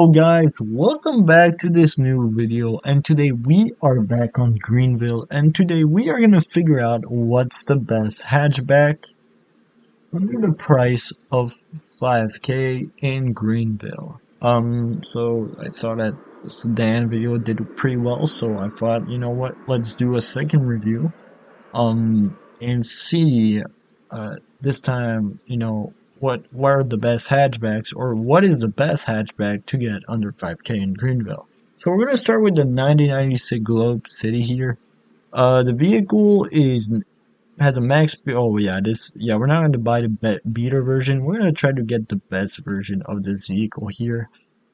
Hello guys, welcome back to this new video, and today we are back on Greenville, and today we are gonna figure out what's the best hatchback under the price of 5k in Greenville. So I saw that the sedan video did pretty well, so I thought, you know what, let's do a second review, and see, this time, what are the best hatchbacks, or what is the best hatchback to get under 5k in Greenville. So we're gonna start with the 1996 Globe City here. The vehicle has a max. Oh yeah, we're not gonna buy the beater version. We're gonna try to get the best version of this vehicle here.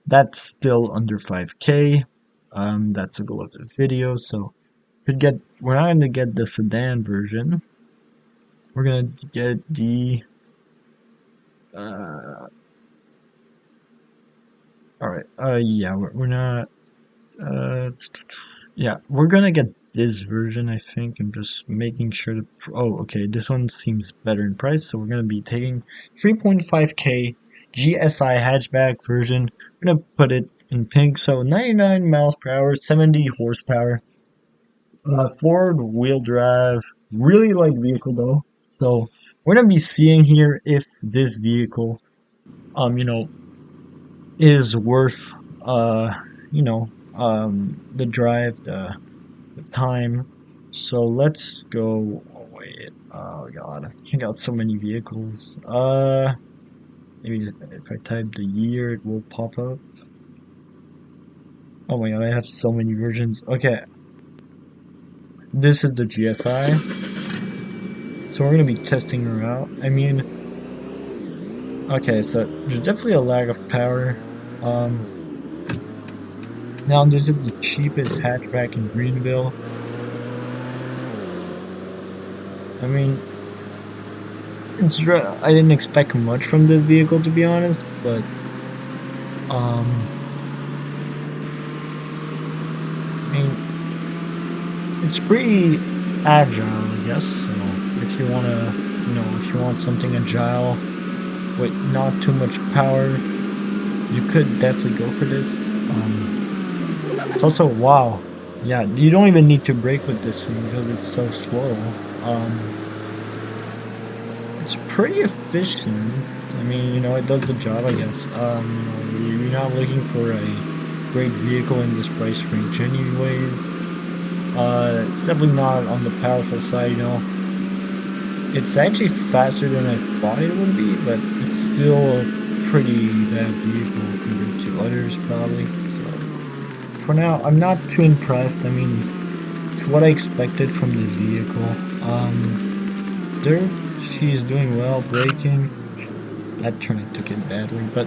That's still under 5k. That's a goal of the video. So we're not gonna get the sedan version. We're gonna get the uh all right. Yeah, we're not. Uh, yeah, we're gonna get this version. I think I'm just making sure to. Oh, okay. This one seems better in price, so we're gonna be taking 3.5k GSI hatchback version. We're gonna put it in pink. So 99 miles per hour, 70 horsepower. Forward wheel drive. Really light vehicle though. So we're gonna be seeing here if this vehicle, um, you know, is worth the drive, the time. So let's go. Oh wait, oh god, I got so many vehicles. Maybe if I type the year it will pop up. Oh my god, I have so many versions. Okay, this is the GSI, so we're gonna be testing her out. I mean, okay, so there's definitely a lag of power. um Now this is the cheapest hatchback in Greenville. I mean, I didn't expect much from this vehicle, to be honest, but um, I mean, it's pretty agile, I guess. So if you wanna, if you want something agile with not too much power, you could definitely go for this. It's also, wow, yeah, you don't even need to brake with this thing because it's so slow. It's pretty efficient. I mean, it does the job, I guess. You're not looking for a great vehicle in this price range anyways. It's definitely not on the powerful side. It's actually faster than I thought it would be, but it's still a pretty bad vehicle compared to others, probably. So, for now, I'm not too impressed. I mean, it's what I expected from this vehicle. There, she's doing well, braking. That turn I took it badly, but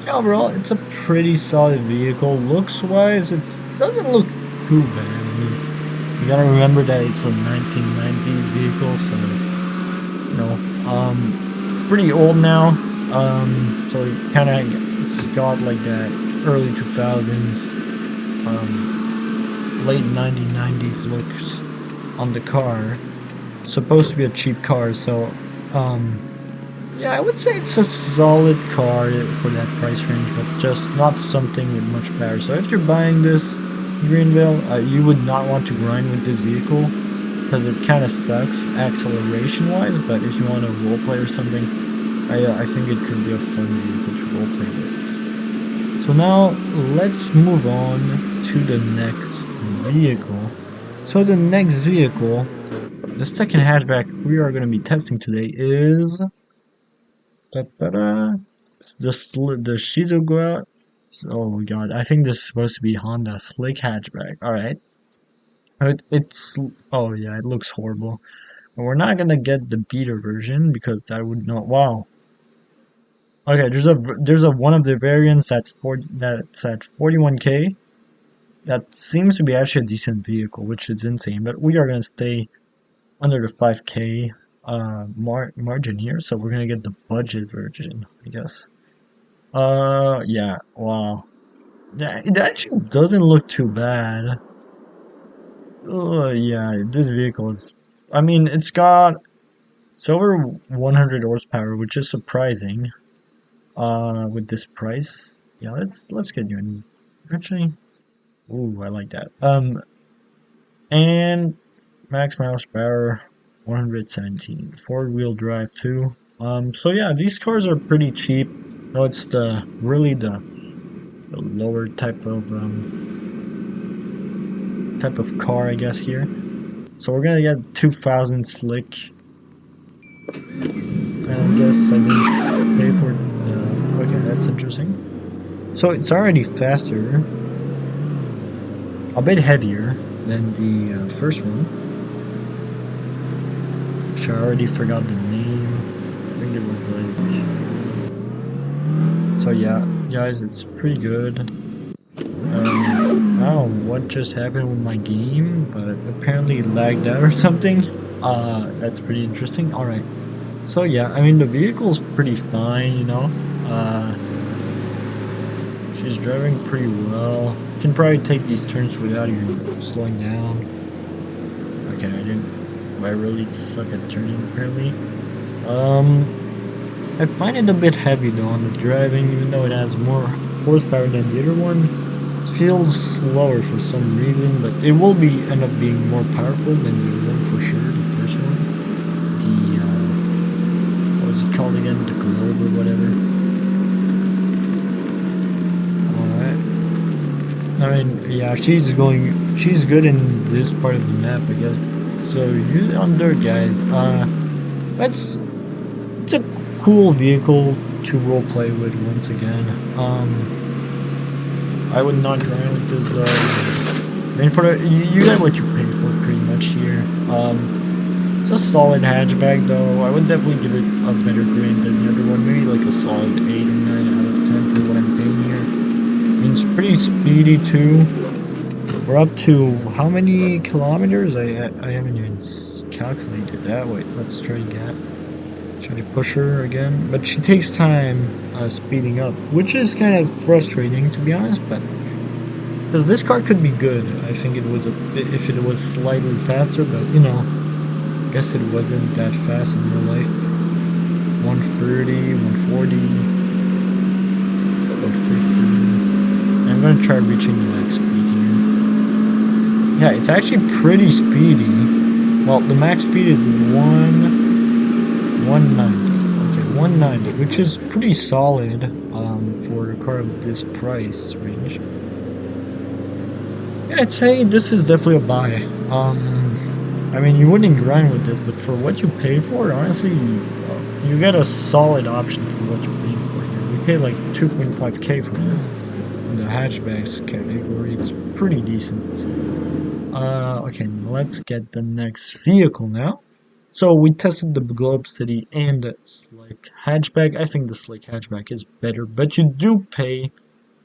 yeah, overall, it's a pretty solid vehicle. Looks wise, it doesn't look too bad. I mean, you gotta remember that it's a 1990s vehicle, so pretty old now. So it kind of it's got like that early 2000s, late 1990s looks on the car. Supposed to be a cheap car, so yeah, I would say it's a solid car for that price range, but just not something with much power. So if you're buying this Greenville, you would not want to grind with this vehicle because it kind of sucks acceleration wise. But if you want to roleplay or something, I think it could be a fun vehicle to roleplay with. So now let's move on to the next vehicle. So the next vehicle, the second hatchback we are going to be testing today is the Shizuoka. Oh my god, I think this is supposed to be Honda Slick hatchback. Alright. It's, oh yeah, it looks horrible. But we're not gonna get the beater version because that would not, wow. Okay, there's a one of the variants that's at 41k. That seems to be actually a decent vehicle, which is insane, but we are gonna stay under the 5k margin here, so we're gonna get the budget version, I guess. Yeah, wow. Yeah, it actually doesn't look too bad. Yeah, this vehicle is, I mean, it's over 100 horsepower, which is surprising, with this price. Yeah, let's get you in. Actually, ooh, I like that. And max miles per hour, 117. Four-wheel drive too. So yeah, these cars are pretty cheap. No, it's the lower type of car, I guess here. So we're gonna get 2000 slick. And I guess I didn't pay for the. Okay, that's interesting. So it's already faster, a bit heavier than the first one, which I already forgot the name. I think it was like. So yeah, guys, it's pretty good. I don't know what just happened with my game, but apparently it lagged out or something. That's pretty interesting. All right. So yeah, I mean the vehicle's pretty fine, you know. She's driving pretty well. Can probably take these turns without even slowing down. Okay, I didn't. I really suck at turning apparently. Um, I find it a bit heavy though on the driving, even though it has more horsepower than the other one. It feels slower for some reason, but it will be end up being more powerful than the other one for sure. The first one, the what was it called again? The Globe or whatever. I mean, yeah, she's good in this part of the map, I guess. So use it on dirt, guys. That's it's a cool vehicle to roleplay with once again. I would not grind with this though. I mean, you get what you pay for pretty much here. It's a solid hatchback though. I would definitely give it a better grade than the other one. Maybe like a solid 8 or 9 out of 10 for what I'm paying here. I mean, it's pretty speedy too. We're up to how many kilometers? I haven't even calculated that. Wait, let's try again. Try to push her again, but she takes time speeding up, which is kind of frustrating to be honest. But because this car could be good, I think it was if it was slightly faster, but you know, I guess it wasn't that fast in real life. 130, 140, 150. I'm gonna try reaching the max speed here. Yeah, it's actually pretty speedy. Well, the max speed is 190. Okay, 190, which is pretty solid for a car of this price range. Yeah, I'd say this is definitely a buy. I mean, you wouldn't grind with this, but for what you pay for, honestly, you get a solid option for what you're paying for here. You pay like 2.5k for this. In the hatchbacks category, it's pretty decent. Okay, let's get the next vehicle now. So we tested the Globe City and the Slick Hatchback. I think the Slick Hatchback is better, but you do pay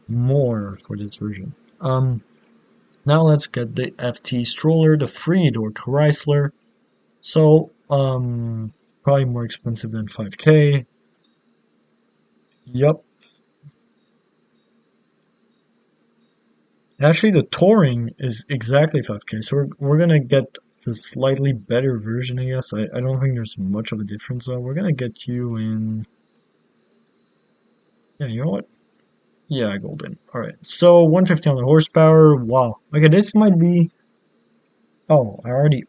more for this version. Now let's get the FT Stroller, the three-door Chrysler. So, probably more expensive than 5k. Yup. Actually, the Touring is exactly 5k, so we're gonna get the slightly better version, I guess. I don't think there's much of a difference, though. We're gonna get you in... Yeah, you know what? Yeah, golden. Alright, so 150 on the horsepower. Wow. Okay, this might be... Oh, I already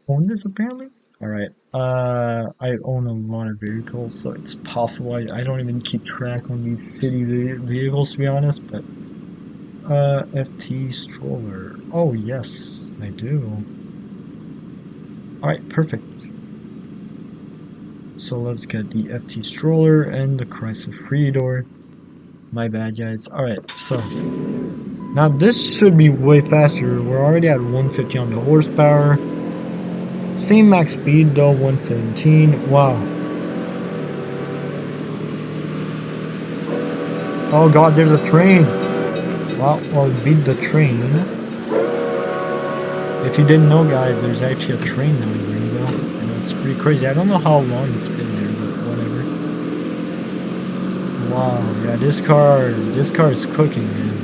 own this, apparently? Alright. I own a lot of vehicles, so it's possible. I don't even keep track on these city vehicles, to be honest, but... FT Stroller. Oh, yes, I do. Alright, perfect. So let's get the FT Stroller and the Chrysler 3-door. My bad, guys. Alright, so... Now this should be way faster. We're already at 150 on the horsepower. Same max speed though, 117. Wow. Oh god, there's a train. Well, beat the train. If you didn't know, guys, there's actually a train now in Greenville. And it's pretty crazy. I don't know how long it's been there, but whatever. Wow, yeah, this car is cooking, man.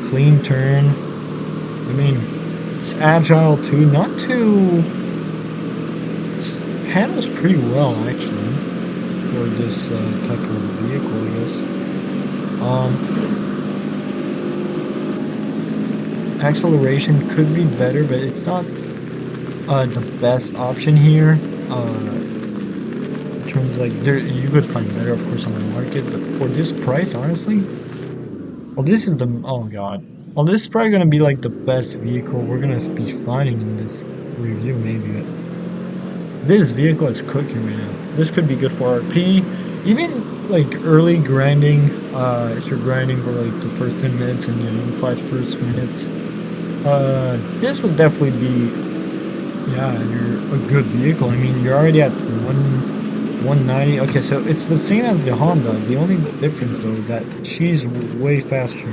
Clean turn. I mean, it's agile too. Not too... It handles pretty well, actually. for this type of vehicle, I guess. Acceleration could be better, but it's not the best option here. In terms like there, you could find better, of course, on the market, but for this price, honestly, well, this is the oh god, well, this is probably gonna be like the best vehicle we're gonna be finding in this review, maybe. But this vehicle is cooking right now. This could be good for RP, even like early grinding. If you're grinding for like the first 10 minutes and you fight first minutes, this would definitely be, yeah, you're a good vehicle. I mean, you're already at 190. Okay, so it's the same as the Honda. The only difference though is that she's way faster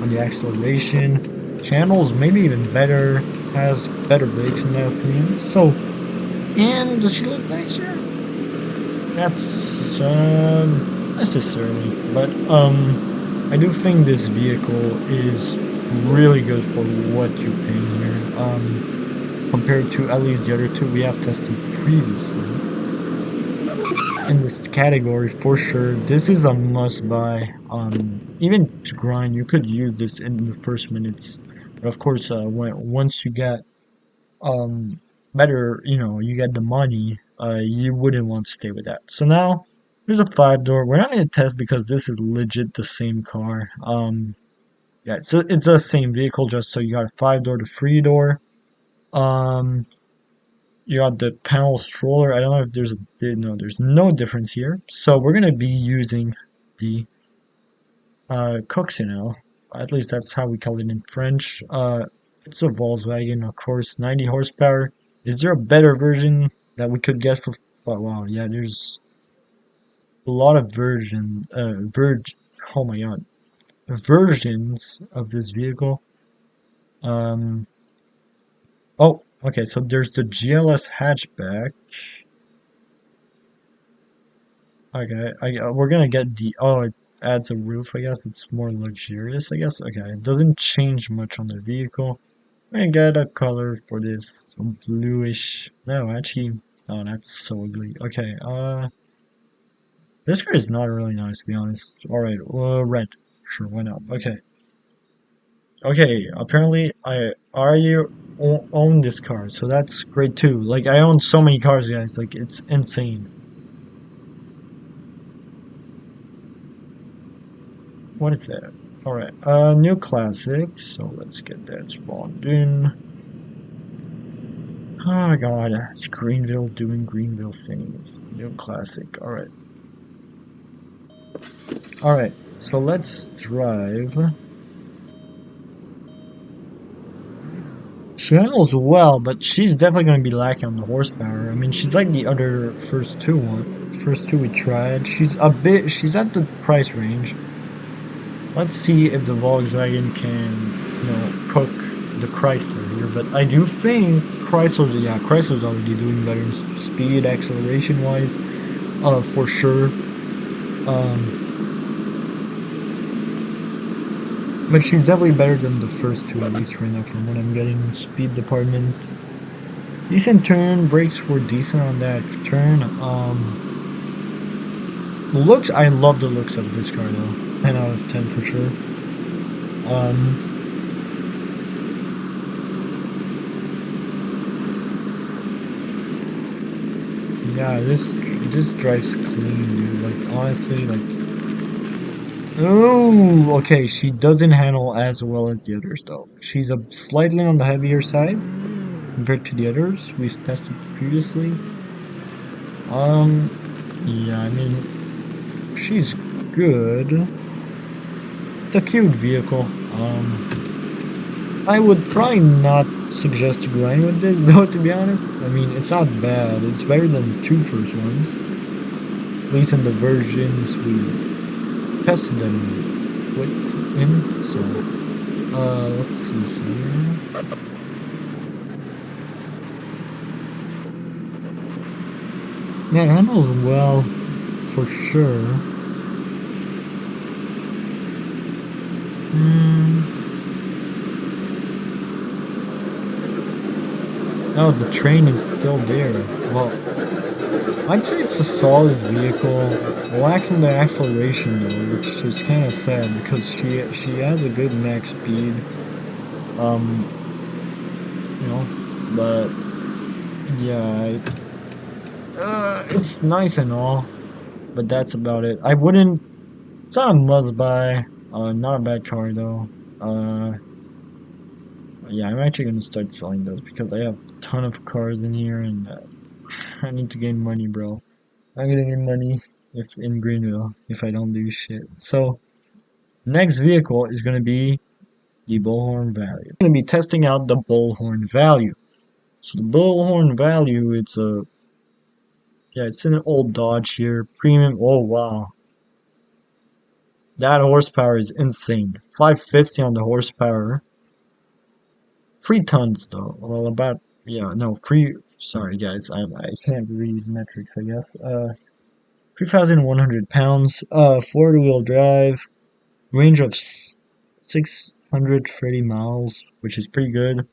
on the acceleration. Channels maybe even better. Has better brakes in my opinion. So, and does she look nicer? That's necessarily, but I do think this vehicle is really good for what you're paying here. Compared to at least the other two we have tested previously in this category, for sure. This is a must buy. Even to grind, you could use this in the first minutes, but of course, once you get better, you get the money, you wouldn't want to stay with that. So now there's a 5-door. We're not gonna test because this is legit the same car. Yeah, so it's the same vehicle, just so you got a 5-door to 3-door. Um, you got the panel stroller. I don't know if there's no, there's no difference here. So we're gonna be using the Coccinelle. At least that's how we call it in French. It's a Volkswagen, of course, 90 horsepower. Is there a better version that we could get for? Oh, wow, yeah, there's a lot of oh my god, versions of this vehicle. Um, oh, okay, so there's the GLS hatchback. Okay, we're gonna get the, oh, it adds a roof, I guess. It's more luxurious, I guess. Okay, it doesn't change much on the vehicle. I get a color for this bluish. No, actually, oh, that's so ugly. Okay, this car is not really nice, to be honest. Alright, red. Sure, why not? Okay. Okay, apparently I already own this car, so that's great too. Like, I own so many cars, guys. Like, it's insane. What is that? Alright, new classic. So let's get that spawned in. Oh god, it's Greenville doing Greenville things. New classic. Alright. Alright, so let's drive. She handles well, but she's definitely going to be lacking on the horsepower. I mean, she's like the other first two we tried. She's at the price range. Let's see if the Volkswagen can, cook the Chrysler here. But I do think Chrysler's already doing better in speed, acceleration wise, for sure. But she's definitely better than the first two, at least right now, from what I'm getting. Speed department, decent turn. Brakes were decent on that turn. Looks, I love the looks of this car though. 10 out of 10 for sure. Yeah, this drives clean, dude. Like, honestly, like. Oh, okay, she doesn't handle as well as the others though. She's slightly on the heavier side compared to the others we've tested previously. Yeah, I mean, she's good. It's a cute vehicle. I would probably not suggest to grind with this though, to be honest. I mean, it's not bad. It's better than the two first ones. At least in the versions we tested them in. So, let's see here. Yeah, it handles well, for sure. Oh, the train is still there. Well, I'd say it's a solid vehicle. Lacks in the acceleration though, which is kind of sad because she has a good max speed. Um, you know, but yeah, it's nice and all, but that's about it. I wouldn't. It's not a must buy. Not a bad car though. Uh, yeah, I'm actually gonna start selling those because I have a ton of cars in here and I need to gain money, bro. I'm gonna get money if in Greenville if I don't do shit. So next vehicle is gonna be the Bullhorn Value. I'm gonna be testing out the Bullhorn Value. So the Bullhorn Value, it's a yeah, it's an old Dodge here, premium. Oh wow, that horsepower is insane. 550 on the horsepower. 3 tons though. Well, about yeah, no, three. Sorry guys, I can't read metrics. I guess. 3,100 pounds. 4-wheel drive. Range of 630 miles, which is pretty good.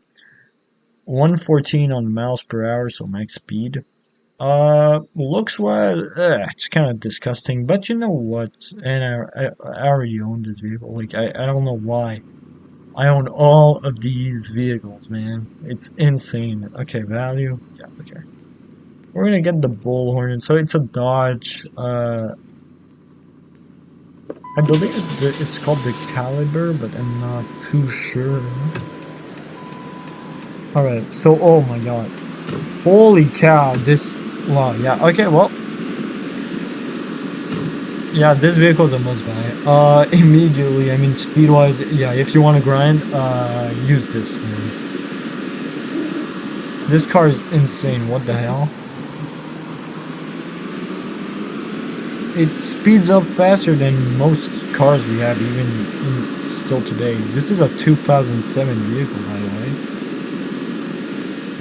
114 on miles per hour, so max speed. Looks wise, it's kind of disgusting, but you know what? And I already own this vehicle. Like, I don't know why. I own all of these vehicles, man. It's insane. Okay, value. Yeah, okay. We're gonna get the Bullhorn. So it's a Dodge. I believe it's called the Caliber, but I'm not too sure. Alright, so, oh my god. Holy cow, this, wow, yeah, okay, well, yeah, this vehicle is a must buy. Immediately, I mean, speed-wise, yeah, if you want to grind, use this, man. This car is insane, what the hell? It speeds up faster than most cars we have, even still today. This is a 2007 vehicle, by the way.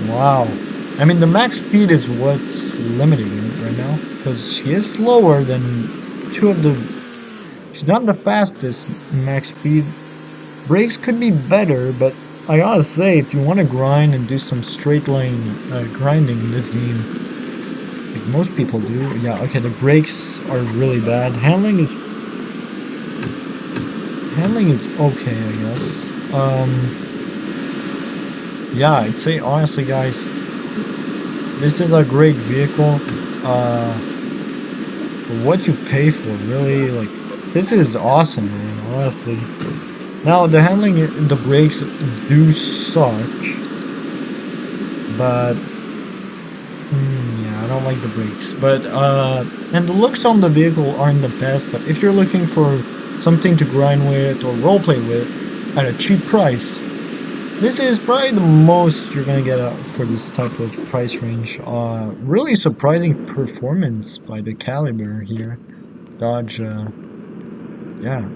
Wow. I mean, the max speed is what's limiting it right now, because she is slower than two of the. She's not the fastest max speed. Brakes could be better, but I gotta say, if you want to grind and do some straight lane grinding in this game, like most people do, yeah, okay, the brakes are really bad. Handling is okay, I guess. Yeah, I'd say honestly, guys, this is a great vehicle. For what you pay for, really, like, this is awesome, man, honestly. Now, the handling, the brakes do suck, but, yeah, I don't like the brakes. But, and the looks on the vehicle aren't the best, but if you're looking for something to grind with or roleplay with at a cheap price, this is probably the most you're gonna get for this type of price range. Really surprising performance by the Caliber here. Dodge, yeah,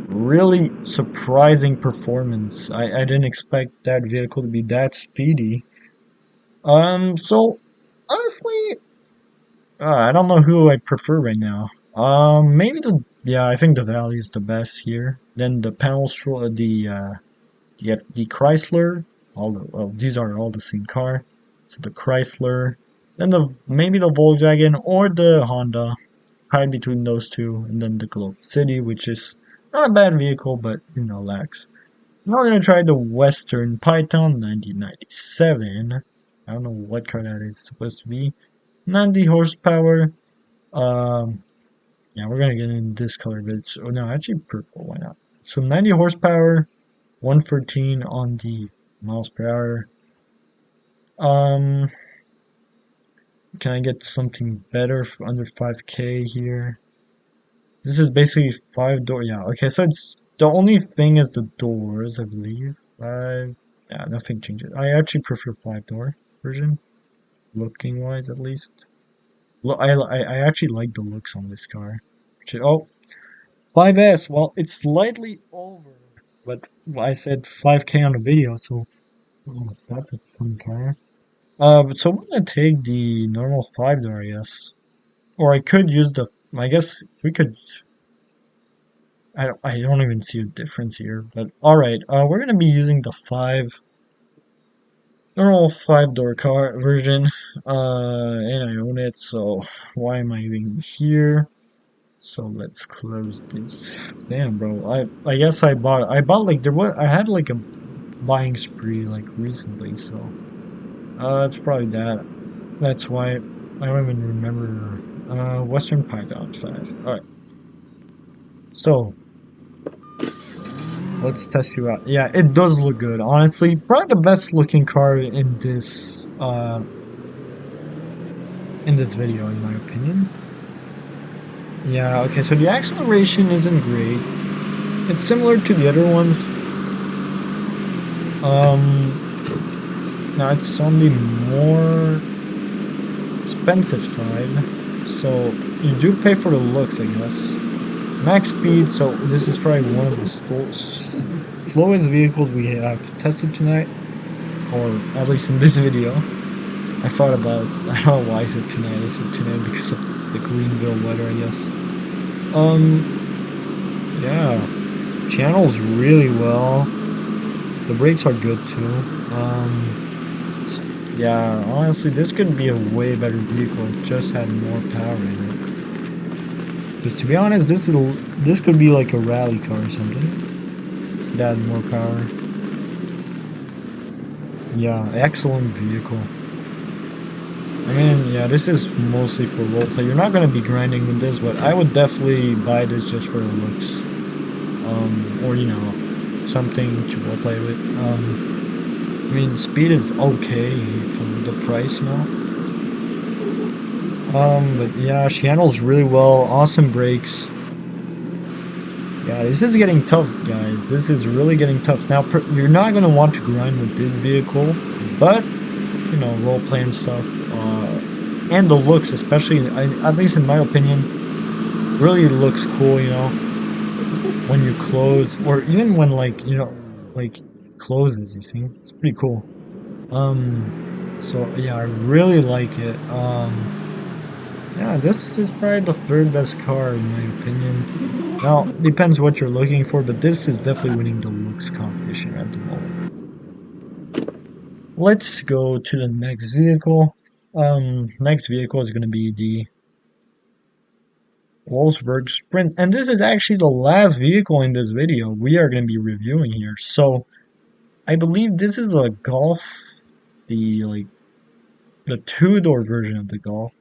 really surprising performance. I didn't expect that vehicle to be that speedy. So honestly, I don't know who I prefer right now. Maybe yeah, I think the Valley is the best here. Then the the Chrysler. Well, these are all the same car. So the Chrysler, then maybe the Volkswagen or the Honda. Hide between those two, and then the Globe City, which is not a bad vehicle, but you know lacks. Now we're gonna try the Western Python 1997. I don't know what car that is supposed to be. 90 horsepower. Um, yeah, we're gonna get in this color, but oh no, actually purple. Why not? So 90 horsepower, 114 on the miles per hour. Um, can I get something better for under 5K here? This is basically 5 door. Yeah, okay, so it's the only thing is the doors, I believe. Yeah, nothing changes. I actually prefer 5 door version, looking wise at least. Look, I actually like the looks on this car. Oh, 5S. Well, it's slightly over, but I said 5K on the video, so oh, that's a fun car. So I'm gonna take the normal 5 door, I guess. Or I could use the. I guess we could. I don't even see a difference here, but all right. We're gonna be using the 5. normal 5-door car version, and I own it, so why am I even here? So let's close this. Damn, bro. I guess I bought like I had like a buying spree like recently, so it's probably that. That's why I don't even remember. Western Python 5. All right, so let's test you out. Yeah, it does look good. Honestly, probably the best looking car in this video, in my opinion. Yeah. Okay. So the acceleration isn't great. It's similar to the other ones. Now it's on the more expensive side, so you do pay for the looks, I guess. Max speed, so this is probably one of the slowest vehicles we have tested tonight, or at least in this video. I thought about, I don't know why I said tonight, I said tonight because of the Greenville weather, I guess. Yeah, channels really well. The brakes are good too. Yeah, honestly, this could be a way better vehicle if it just had more power in it. Because to be honest, this could be like a rally car or something. It had more power. Yeah, excellent vehicle. I mean, yeah, this is mostly for roleplay. You're not gonna be grinding with this, but I would definitely buy this just for the looks. Or you know, something to roleplay with. I mean, speed is okay for the price, you know. But yeah, she handles really well. Awesome brakes. Yeah, this is getting tough, guys. This is really getting tough. Now, you're not gonna want to grind with this vehicle, but you know, role playing stuff, and the looks, especially, at least in my opinion, really looks cool. You know, when you close, or even when like you know, like closes. You see, it's pretty cool. So yeah, I really like it. Yeah, this is probably the third best car in my opinion. Now, depends what you're looking for, but this is definitely winning the looks competition at the moment. Let's go to the next vehicle. Next vehicle is going to be the Wolfsburg Sprint, and this is actually the last vehicle in this video we are going to be reviewing here. So, I believe this is a Golf, the like the two-door version of the Golf,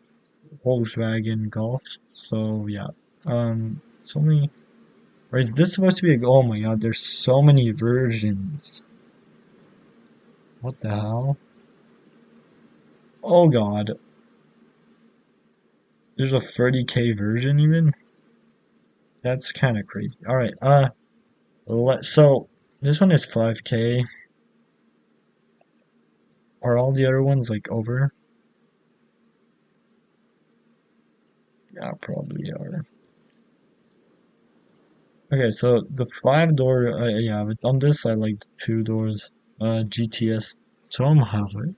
Volkswagen Golf. So yeah, it's only. Or is this supposed to be a... Oh my god, there's so many versions. What the hell? Oh god. There's a 30K version even? That's kind of crazy. Alright, so this one is 5K. Are all the other ones like over? Yeah, probably are. Okay, so the 5-door, yeah, but on this I like the 2 doors. GTS Traumhafer.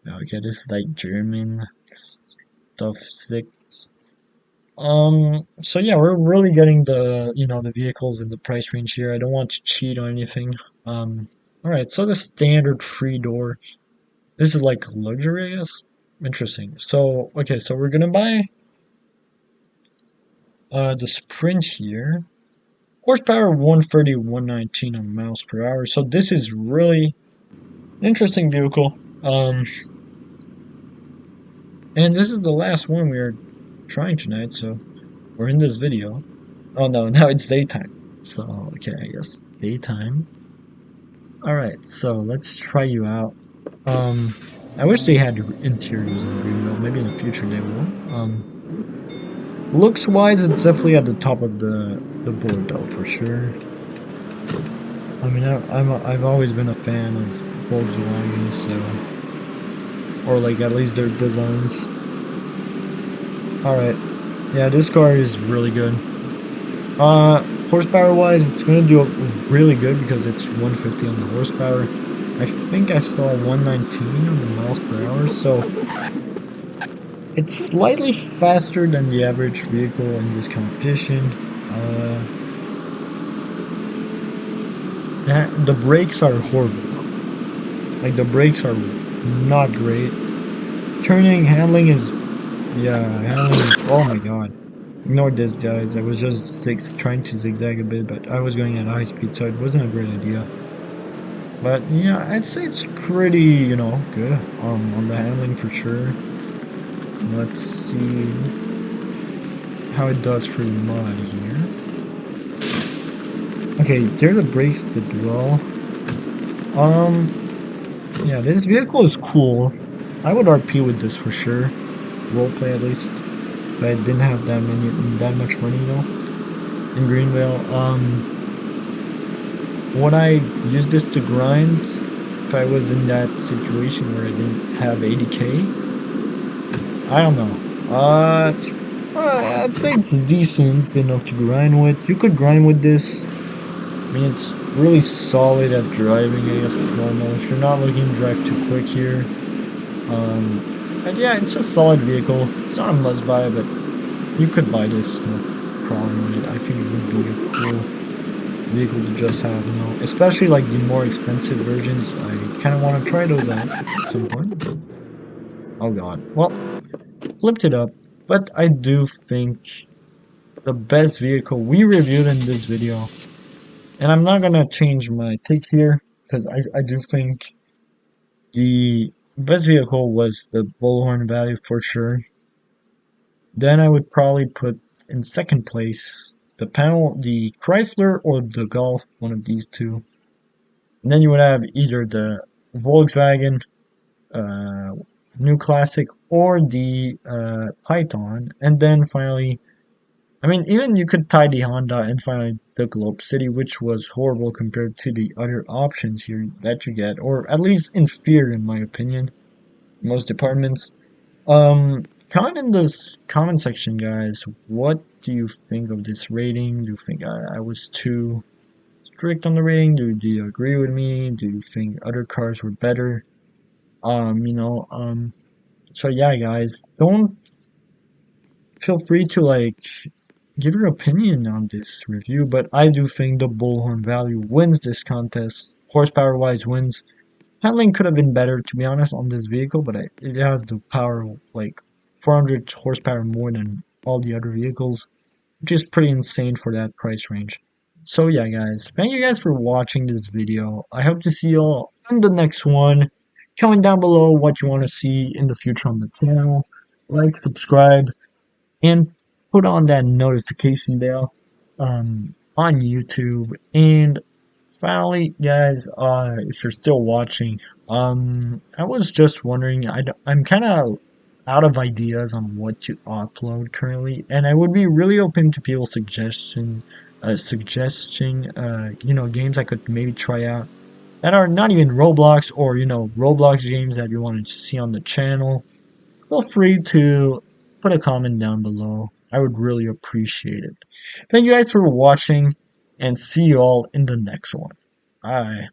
Okay, this is like German stuff 6. So yeah, we're really getting the, you know, the vehicles in the price range here. I don't want to cheat or anything. Alright, so the standard 3-door. This is like luxury, I guess. Interesting. So, okay, so we're gonna buy the Sprint here. Horsepower 130, 119 on miles per hour. So this is really an interesting vehicle. And this is the last one we are trying tonight, so we're in this video. Oh no, now it's daytime. So, okay, I guess daytime. Alright, so let's try you out. I wish they had interiors in Greenville. Maybe in the future they will. Looks wise, it's definitely at the top of the board though, for sure. I mean, I've always been a fan of Volkswagen, so, or like at least their designs. Alright, yeah, this car is really good. Horsepower wise, it's gonna do really good because it's 150 on the horsepower. I think I saw 119 on the miles per hour, so it's slightly faster than the average vehicle in this competition. The brakes are horrible. Like the brakes are not great. Turning, handling is, yeah, handling is, oh my god. Ignore this, guys. I was just trying to zigzag a bit, but I was going at high speed, so it wasn't a great idea. But yeah, I'd say it's pretty, good. On the handling for sure. Let's see how it does for mud here. Okay, there's the brakes did well. Yeah, this vehicle is cool. I would RP with this for sure. Roleplay at least. But I didn't have that much money, in Greenville. Would I use this to grind if I was in that situation where I didn't have 80k? I don't know. I'd say it's decent enough to grind with. You could grind with this. I mean, it's really solid at driving, I guess, normal. If you're not looking to drive too quick here. And yeah, it's a solid vehicle. It's not a must buy, but you could buy this, no problem with it. I think it would be a cool vehicle to just have, especially like the more expensive versions. I kind of want to try those out at some point. Oh god. Well, flipped it up, but I do think the best vehicle we reviewed in this video, and I'm not gonna change my take here because I do think the best vehicle was the Bullhorn Value for sure. Then I would probably put in second place the Chrysler or the Golf, one of these two. And then you would have either the Volkswagen uh, New Classic or the Python. And then finally, I mean, even you could tie the Honda and finally the Globe City, which was horrible compared to the other options here that you get, or at least inferior in my opinion, most departments. Comment in this comment section, guys. What do you think of this rating? Do you think I was too strict on the rating? Do you agree with me? Do you think other cars were better? So yeah, guys, don't feel free to like give your opinion on this review, but I do think the Bullhorn Value wins this contest. Horsepower wise wins. Handling could have been better, to be honest, on this vehicle, but it has the power like 400 horsepower more than all the other vehicles, which is pretty insane for that price range. So yeah, guys, thank you guys for watching this video. I hope to see you all in the next one. Comment down below what you want to see in the future on the channel. Like, subscribe, and put on that notification bell on YouTube. And finally, guys, if you're still watching, I was just wondering, I'm kind of out of ideas on what to upload currently, and I would be really open to people's suggesting, games I could maybe try out that are not even Roblox or, Roblox games that you want to see on the channel. Feel free to put a comment down below. I would really appreciate it. Thank you guys for watching, and see you all in the next one. Bye.